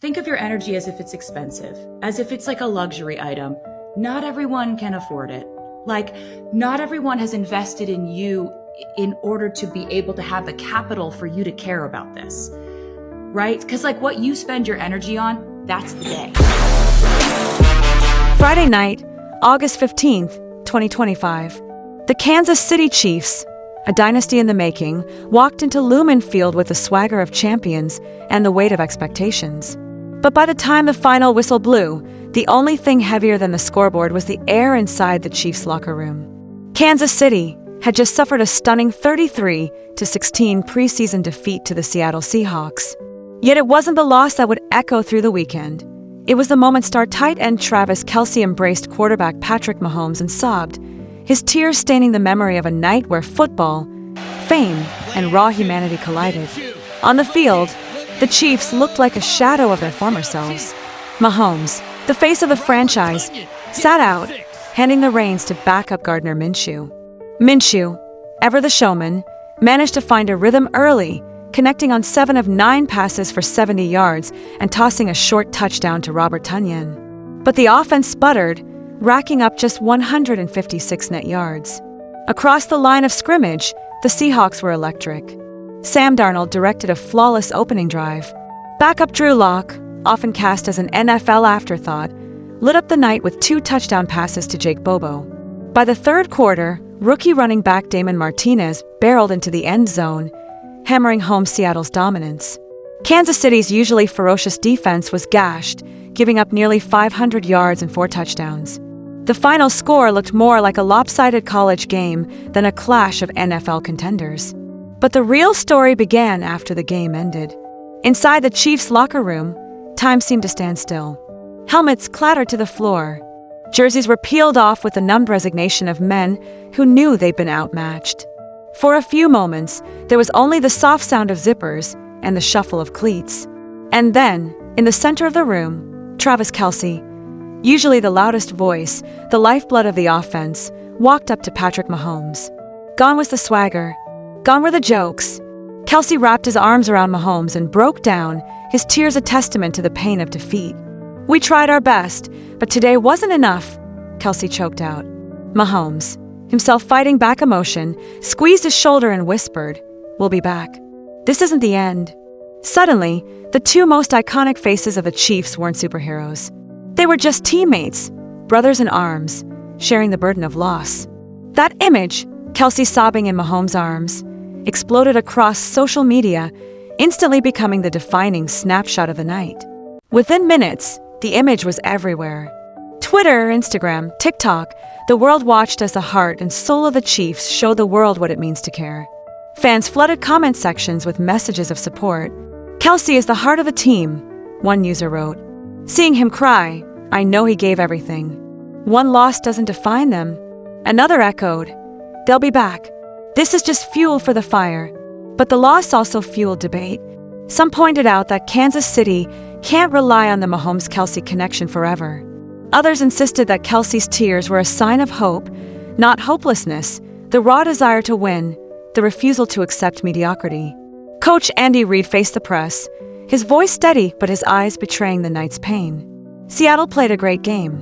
Think of your energy as if it's expensive, as if it's like a luxury item. Not everyone can afford it. Like, not everyone has invested in you in order to be able to have the capital for you to care about this, right? Because like what you spend your energy on, that's the day. Friday night, August 15th, 2025. The Kansas City Chiefs, a dynasty in the making, walked into Lumen Field with the swagger of champions and the weight of expectations. But by the time the final whistle blew, the only thing heavier than the scoreboard was the air inside the Chiefs' locker room. Kansas City had just suffered a stunning 33-16 preseason defeat to the Seattle Seahawks. Yet it wasn't the loss that would echo through the weekend. It was the moment star tight end Travis Kelce embraced quarterback Patrick Mahomes and sobbed, his tears staining the memory of a night where football, fame, and raw humanity collided. On the field, the Chiefs looked like a shadow of their former selves. Mahomes, the face of the franchise, sat out, handing the reins to backup Gardner Minshew. Minshew, ever the showman, managed to find a rhythm early, connecting on 7 of 9 passes for 70 yards and tossing a short touchdown to Robert Tonyan. But the offense sputtered, racking up just 156 net yards. Across the line of scrimmage, the Seahawks were electric. Sam Darnold directed a flawless opening drive. Backup Drew Lock, often cast as an NFL afterthought, lit up the night with 2 touchdown passes to Jake Bobo. By the third quarter, rookie running back Damon Martinez barreled into the end zone, hammering home Seattle's dominance. Kansas City's usually ferocious defense was gashed, giving up nearly 500 yards and 4 touchdowns. The final score looked more like a lopsided college game than a clash of NFL contenders. But the real story began after the game ended. Inside the Chiefs' locker room, time seemed to stand still. Helmets clattered to the floor. Jerseys were peeled off with the numbed resignation of men who knew they'd been outmatched. For a few moments, there was only the soft sound of zippers and the shuffle of cleats. And then, in the center of the room, Travis Kelce, usually the loudest voice, the lifeblood of the offense, walked up to Patrick Mahomes. Gone was the swagger. Gone were the jokes. Kelce wrapped his arms around Mahomes and broke down, his tears a testament to the pain of defeat. "We tried our best, but today wasn't enough," Kelce choked out. Mahomes, himself fighting back emotion, squeezed his shoulder and whispered, "We'll be back. This isn't the end." Suddenly, the 2 most iconic faces of the Chiefs weren't superheroes. They were just teammates, brothers in arms, sharing the burden of loss. That image, Kelce sobbing in Mahomes' arms, exploded across social media, instantly becoming the defining snapshot of the night. Within minutes, the image was everywhere. Twitter, Instagram, TikTok, the world watched as the heart and soul of the Chiefs showed the world what it means to care. Fans flooded comment sections with messages of support. "Kelce is the heart of the team," one user wrote. "Seeing him cry, I know he gave everything. One loss doesn't define them." Another echoed, "They'll be back. This is just fuel for the fire." But the loss also fueled debate. Some pointed out that Kansas City can't rely on the Mahomes-Kelce connection forever. Others insisted that Kelce's tears were a sign of hope, not hopelessness, the raw desire to win, the refusal to accept mediocrity. Coach Andy Reid faced the press, his voice steady but his eyes betraying the night's pain. "Seattle played a great game.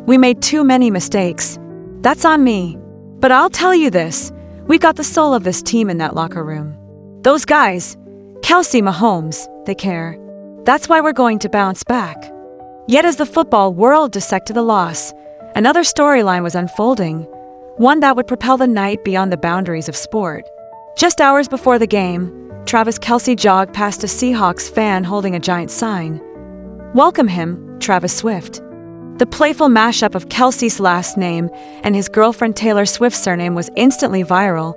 We made too many mistakes. That's on me. But I'll tell you this, we got the soul of this team in that locker room. Those guys, Kelce, Mahomes, they care. That's why we're going to bounce back." Yet as the football world dissected the loss, another storyline was unfolding, one that would propel the night beyond the boundaries of sport. Just hours before the game, Travis Kelce jogged past a Seahawks fan holding a giant sign. "Welcome him, Travis Swift." The playful mashup of Kelce's last name and his girlfriend Taylor Swift's surname was instantly viral,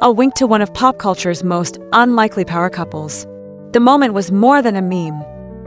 a wink to one of pop culture's most unlikely power couples. The moment was more than a meme.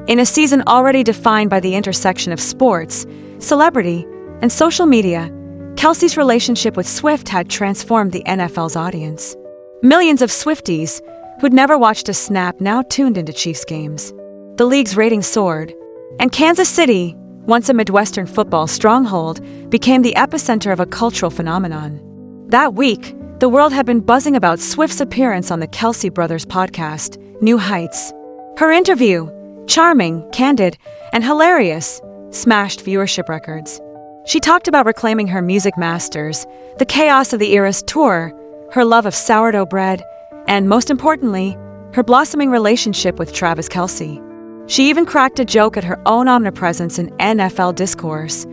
In a season already defined by the intersection of sports, celebrity, and social media, Kelce's relationship with Swift had transformed the NFL's audience. Millions of Swifties, who'd never watched a snap, now tuned into Chiefs games. The league's ratings soared, and Kansas City, once a Midwestern football stronghold, became the epicenter of a cultural phenomenon. That week, the world had been buzzing about Swift's appearance on the Kelce Brothers podcast, New Heights. Her interview, Charming, candid, and hilarious, smashed viewership records. She talked about reclaiming her music masters, the chaos of the era's tour, her love of sourdough bread, and most importantly, her blossoming relationship with Travis Kelce. She even cracked a joke at her own omnipresence in NFL discourse.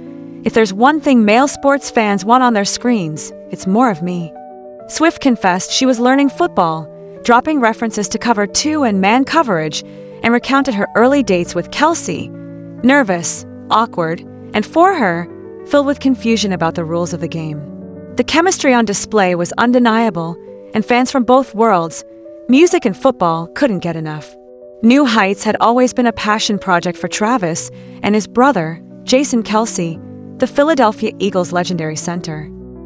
If there's one thing male sports fans want on their screens, it's more of me. Swift confessed she was learning football, dropping references to cover 2 and man coverage, and recounted her early dates with Kelce, nervous, awkward, and for her, filled with confusion about the rules of the game. The chemistry on display was undeniable, and fans from both worlds, music and football, couldn't get enough. New Heights had always been a passion project for Travis and his brother, Jason Kelce, the Philadelphia Eagles' legendary center.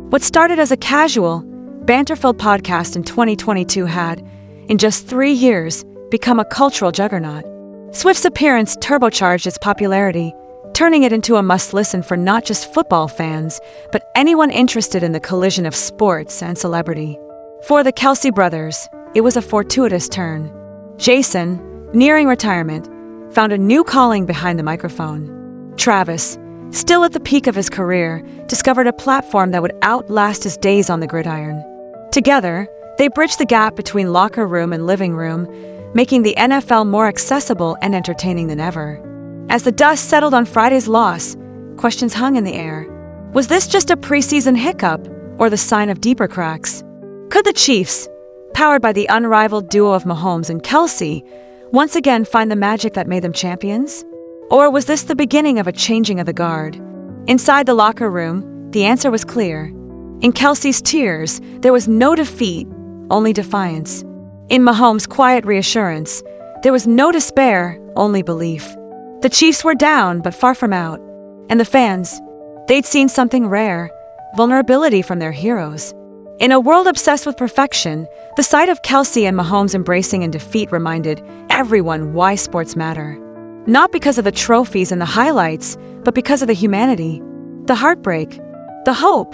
What started as a casual, banter-filled podcast in 2022 had, in just 3 years, become a cultural juggernaut. Swift's appearance turbocharged its popularity, turning it into a must-listen for not just football fans, but anyone interested in the collision of sports and celebrity. For the Kelce brothers, it was a fortuitous turn. Jason, nearing retirement, found a new calling behind the microphone. Travis, still at the peak of his career, discovered a platform that would outlast his days on the gridiron. Together, they bridged the gap between locker room and living room, making the NFL more accessible and entertaining than ever. As the dust settled on Friday's loss, questions hung in the air. Was this just a preseason hiccup, or the sign of deeper cracks? Could the Chiefs, powered by the unrivaled duo of Mahomes and Kelce, once again find the magic that made them champions? Or was this the beginning of a changing of the guard? Inside the locker room, the answer was clear. In Kelce's tears, there was no defeat, only defiance. In Mahomes' quiet reassurance, there was no despair, only belief. The Chiefs were down, but far from out. And the fans, they'd seen something rare, vulnerability from their heroes. In a world obsessed with perfection, the sight of Kelce and Mahomes embracing in defeat reminded everyone why sports matter. Not because of the trophies and the highlights, but because of the humanity, the heartbreak, the hope.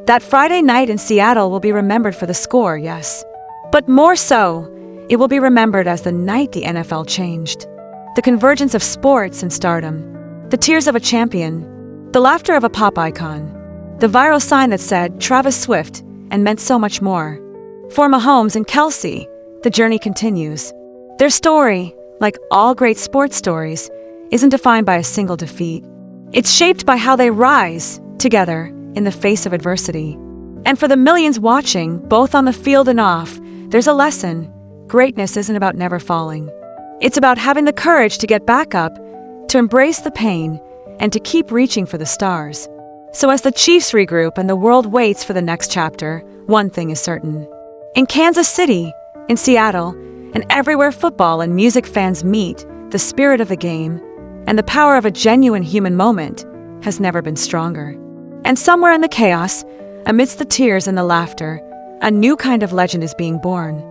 That Friday night in Seattle will be remembered for the score, yes. But more so, it will be remembered as the night the NFL changed. The convergence of sports and stardom, the tears of a champion, the laughter of a pop icon, the viral sign that said Travis Swift and meant so much more. For Mahomes and Kelce, the journey continues. Their story, like all great sports stories, isn't defined by a single defeat. It's shaped by how they rise together in the face of adversity. And for the millions watching, both on the field and off, there's a lesson. Greatness isn't about never falling. It's about having the courage to get back up, to embrace the pain, and to keep reaching for the stars. So as the Chiefs regroup and the world waits for the next chapter, one thing is certain. In Kansas City, in Seattle, and everywhere football and music fans meet, the spirit of the game and the power of a genuine human moment has never been stronger. And somewhere in the chaos, amidst the tears and the laughter, a new kind of legend is being born.